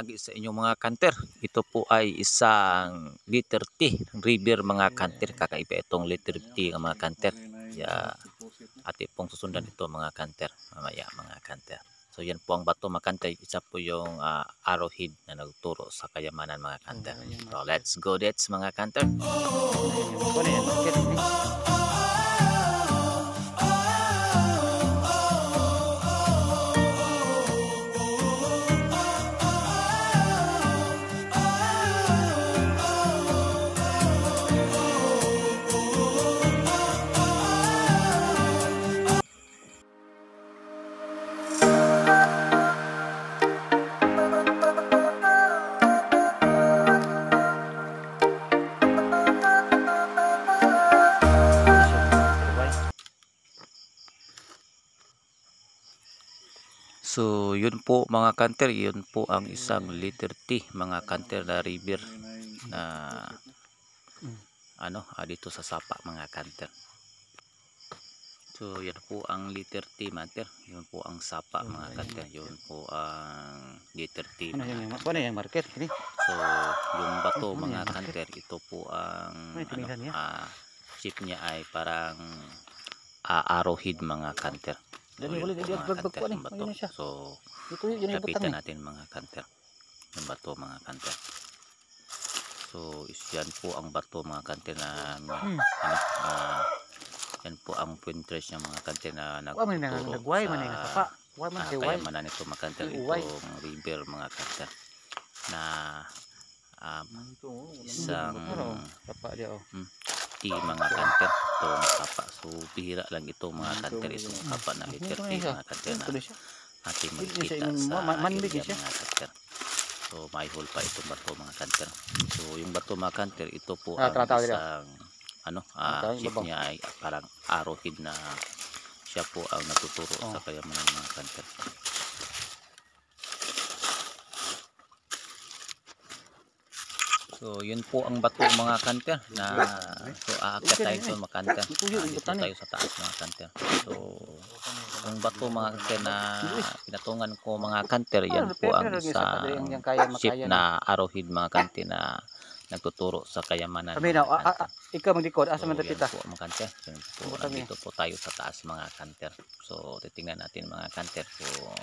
ibahagi sa inyo mga kanter. Ito po ay isang liter T river mga kanter. Kakaiba itong liter T mga kanter. Ati pong susundan ito mga kanter. Mamaya mga kanter. So yan po ang bato mga kanter. Isa po yung arrowhead na nagturo sa kayamanan mga kanter. So let's go that's mga kanter. So yun po mga kanter, yun po ang isang liter T mga kanter na river na dito sa Sapa mga kanter. So yan po ang liter T mater, yun po ang Sapa mga kanter, yun po ang liter T. Ano yung market ini? So yung bato mga kanter, ito po ang shape niya ay parang arrowhead mga kanter. So, lapitan natin mga kanter yung bato mga kanter. So yan po ang bato mga kanter na yan po ang pointers ng mga kanter na nagtuturo sa kayamanan nito mga kanter, itong river mga kanter na isang T mga kanter, itong Sapa. So bihira lang ito mga kanter, itong Sapa na liter T mga kanter na ating makikita sa area mga kanter. So may hole pa itong bato mga kanter. So yung bato mga kanter, ito po ang isang shape niya ay parang arrowhead na siya po ang natuturo sa kayamanan mga kanter. So yun po ang bato mga kanter na aakyat tayo sa mga kanter. Dito tayo sa taas mga kanter. So ang bato mga kanter na pinatungan ko mga kanter, yan po ang isang shape na arrowhead mga kanter na nagtuturo sa kayamanan mga kanter. Ikaw maglikod, asa man So dapita? yan po mga kanter. Dito po tayo sa taas mga kanter. So titingnan natin mga kanter kung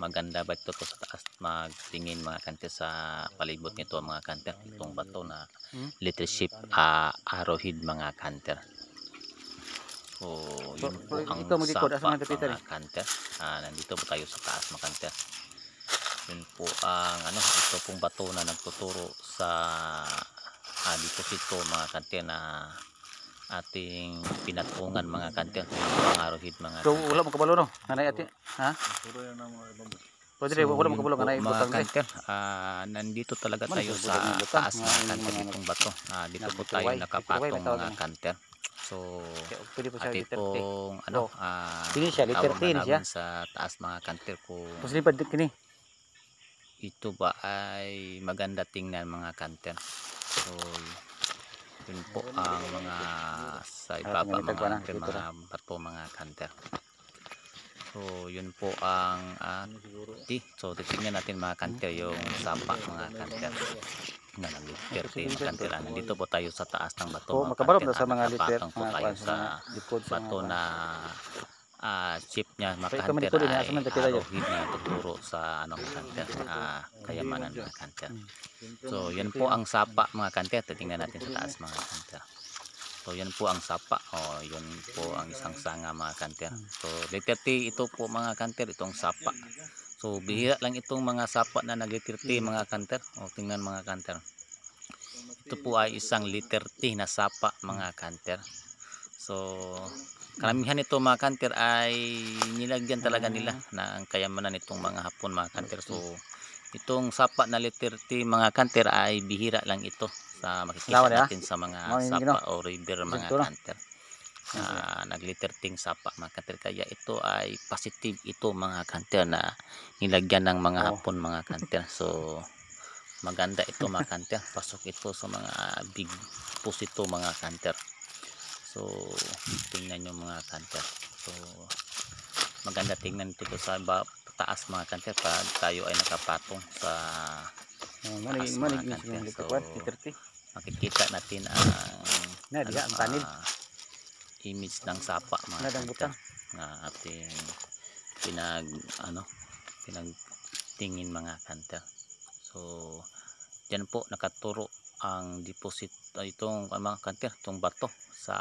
maganda ba ito sa taas, magtingin mga kanter sa palibot nito mga kanter, itong bato na liter shape arrowhead mga kanter. So yun po ang Sapa mga kanter. Nandito po tayo sa taas mga kanter. Yun po ang ito pong bato na nagtuturo sa deposito mga kanter na ating pinatungan mga kanter, ang arrowhead mga kanter. So wala mo kabalo no? Nanay ati, ha? Pwede wala mo kabalo nanay mga kanter. Nandito talaga tayo sa taas mga kanter itong bato. Dito po tayo nakapatong mga kanter. So ati pong tawag na namin sa taas mga kanter kung ito ba ay maganda tingnan mga kanter. So yun po ang mga sa ibaba mga bato mga kanter. So yun po ang so titingnan natin mga kanter yung Sapa mga kanter na liter T mga kanter. Nandito po tayo sa taas ng bato mga kanter. Nakapatong po tayo sa bato na shape niya mga kanter ay arrowhead na tuturo sa kanter, kayamanan mga kanter. So yan po ang Sapa mga kanter. Titingnan natin sa taas mga kanter. So yan po ang Sapa. Yun po ang isang sanga mga kanter. So liter T ito po mga kanter, itong Sapa. So bihira lang itong mga Sapa na nag-liter T mga kanter. Tingnan mga kanter. Ito po ay isang liter T na Sapa mga kanter. So karamihan ito mga kanter ay nilagyan talaga nila ng kayamanan itong mga Hapon mga kanter. So itong Sapa na liter T mga kanter ay bihira lang ito sa makikita natin sa mga Sapa o river mga kanter. Nagliter T Sapa mga kanter, kaya ito ay positive ito mga kanter na nilagyan ng mga Hapon mga kanter. So maganda ito mga kanter, pasok ito sa mga big posito mga kanter. So tingnan nyo mga kanter. So maganda tingnan ito sa taas mga kanter pag tayo ay nakapatong sa manig mga ni kanter. dito So, kuan Litter makikita natin ang na diha ang tanid image ng sapa mga na dang kanter butang. na ating pinagtingin mga kanter. So diyan po nakaturo ang deposit itong mga kanter, itong bato sa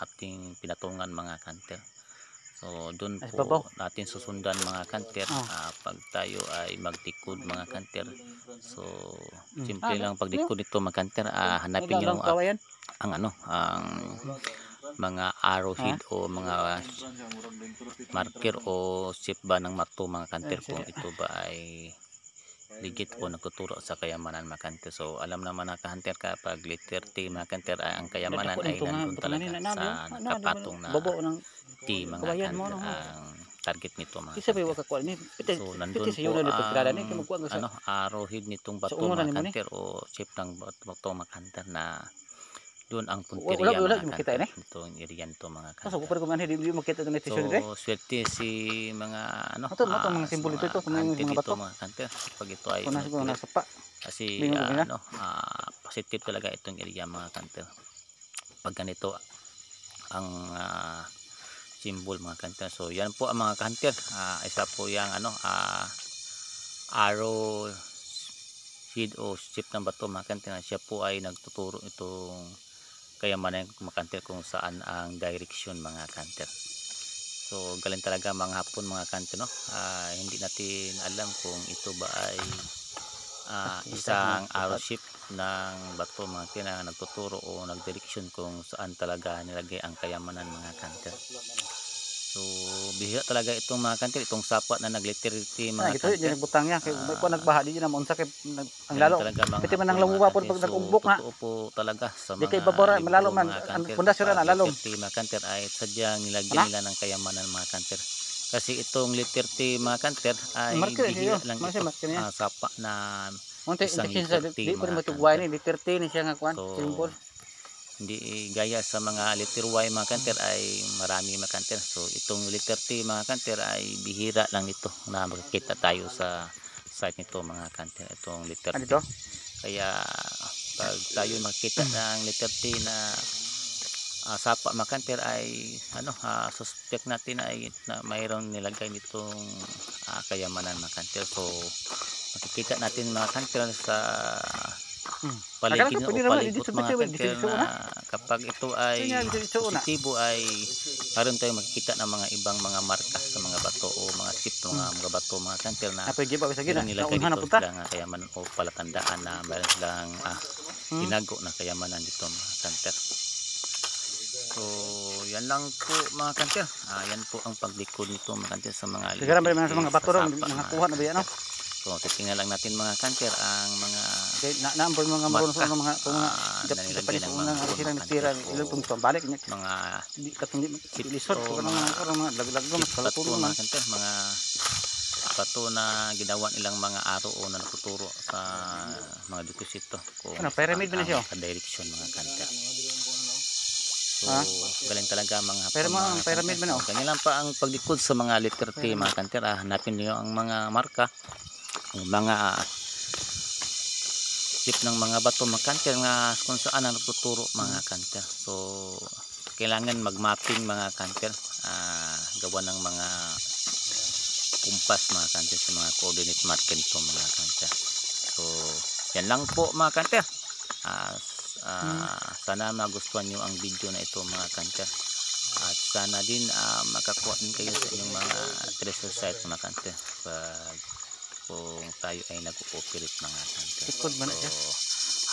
ating pinatungan mga kanter. So doon As po babaw. natin susundan mga kanter Oh. pag tayo ay magtikod mga kanter. So Mm. simple lang pagdikod nito mga kanter, hanapin niyo Lang kawayan. ang mga arrowhead o mga marker o shape ba ng mato mga kanter kung ito ba ay legit o nagtuturo sa kayamanan mga kanter. So alam naman na kanter kapag letter T mga kanter ang kayamanan ay nandun talaga sa nakapatong na babo ng T mga kawayan mo, kanter ang target nito mga isa ba kanter. wa ka kuan ni piti So nandun sa po yun na pagkilala ni kay magkuan sa arrowhead nitong bato una mga ni mo ni. kanter o shape ng bato mga kanter na doon ang Wala punteriya mga makita kanter. ni. Itong area nito mga Kaso kanter. ko pa man hindi makita ng station dire. So swerte si mga Ito mga simbolo ito mga bato. mga kanter pag ito ay Kuna siguro nasa pa. kasi Bingo na. positive talaga itong area mga kanter pag ganito ang symbol mga kanter. So yan po ang mga kanter, isa po yung arrow head o shape ng bato mga kanter, siya po ay nagtuturo itong kayamanan mga kanter kung saan ang direction mga kanter. So galing talaga mga hapon mga kanter, no? Hindi natin alam kung ito ba ay isang arrow shape ng bato mga kanter na nagtuturo o nagdireksyon kung saan talaga nilagay ang kayamanan mga kanter. So bihira talaga itong mga kanter, itong sapa na nagliterity mga Ito kanter. yung nagbutang niya kay ko nagbaha di na unsa kay ang lalo. Talaga mga Piti man ang hapon, lamuwa mga po kanter. pag nag-umbok nga. Totoo po talaga sa Di mga kay babora libro, malalo man mga ang kanter, pundasyon na kapag lalom. letter T mga kanter ay sadyang nilagyan nila ng kayamanan mga kanter. Kasi itong letter T mga kanter ay Marker bihira siya. lang Masa ito, marker niya. sapa na Unti isang hindi sa letter T di pa mga matugway kanter. ni letter T ni siya nga kuan So symbol. hindi gaya sa mga letter Y mga kanter ay marami mga kanter. So itong letter T mga kanter ay bihira lang ito na makikita tayo sa site nito mga kanter, itong letter T. Dito. Kaya pag tayo makikita ng letter T na sapa mga kanter ay suspect natin ay na mayroong nilagay nitong kayamanan mga kanter. So makikita natin mga kanter sa paligid o palibot mga kanter na kapag ito ay positibo ay meron tayong makikita ng mga ibang mga marka sa mga bato o mga chip mga bato mga kanter na nilagay dito silang kayamanan o palatandaan na meron silang tinago na kayamanan dito mga kanter. So yan lang po mga kanter, yan po ang paglikod nito mga kanter sa mga bato mga kuha na ba yan? So titingnan lang natin mga kanter ang mga naambol mga marunong sa mga nilagay ng mga silang nagtira ilang pung pambalik niya mga di katong lisod ko ng mga laglag mo mas kalatulo mga kanter, mga bato na ginawa nilang mga araw o na nakuturo sa mga deposito kung pyramid ba na siya? Direction mga kanter. So galing talaga mga pyramid ba na? Ganyan lang pa ang paglikod sa mga letter T mga kanter. Hanapin niyo ang mga marka o mga tip ng mga bato mga kanter nga kung saan ang nagtuturo mga kanter. So kailangan mag-mapping mga kanter, gawa ng mga kumpas mga kanter sa mga coordinate marker nito mga kanter. So yan lang po mga kanter. Sana magustuhan nyo ang video na ito mga kanter, at sana din makakuha din kayo sa inyong mga treasure site mga kanter kung tayo ay nag-ooperate mga kanter. So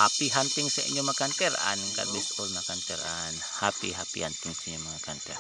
happy hunting sa inyo mga kanter, and God bless all mga kanter, and happy hunting sa inyo mga kanter.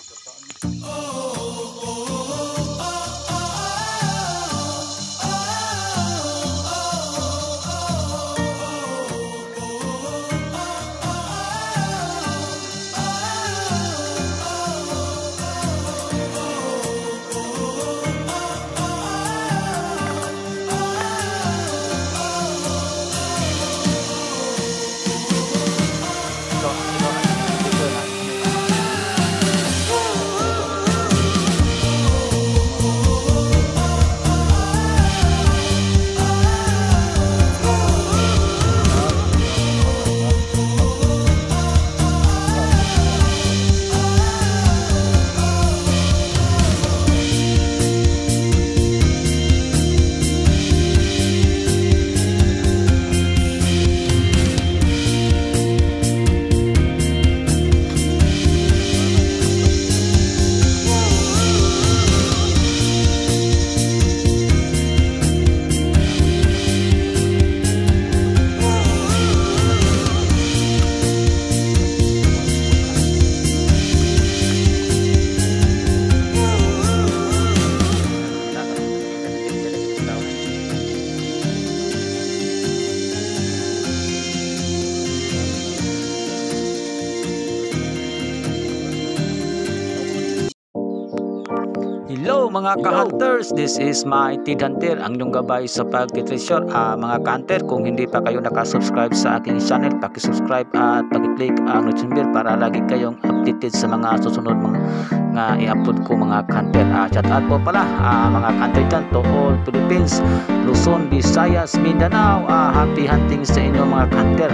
Hello mga ka-hunters, this is my Tid Hunter, ang inyong gabay sa pagtitreasure. Mga ka-hunter, kung hindi pa kayo nakasubscribe sa aking channel, pakisubscribe at pakiclick ang notification bell para lagi kayong updated sa mga susunod mga i-upload ko mga ka-hunter. Shout out po pala mga ka-hunter dyan to all Philippines, Luzon, Visayas, Mindanao. Happy hunting sa inyo mga ka-hunter.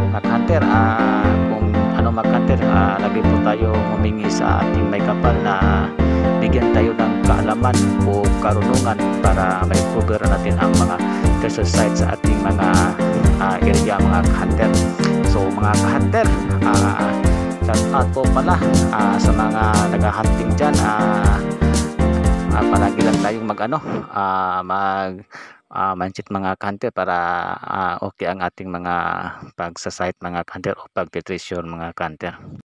Mga ka-hunter, kung ano mga ka-hunter, lagi po tayo humingi sa ating may kapal na bigyan tayo ng kaalaman o karunungan para ma-improve natin ang mga treasure sites sa ating mga area mga ka-hunter. So mga ka-hunter, shout out po pala sa mga nag-hunting dyan. Palagi lang tayong mindset mga ka-hunter para okay ang ating mga pag-site mga ka-hunter o pag-treasure mga ka-hunter.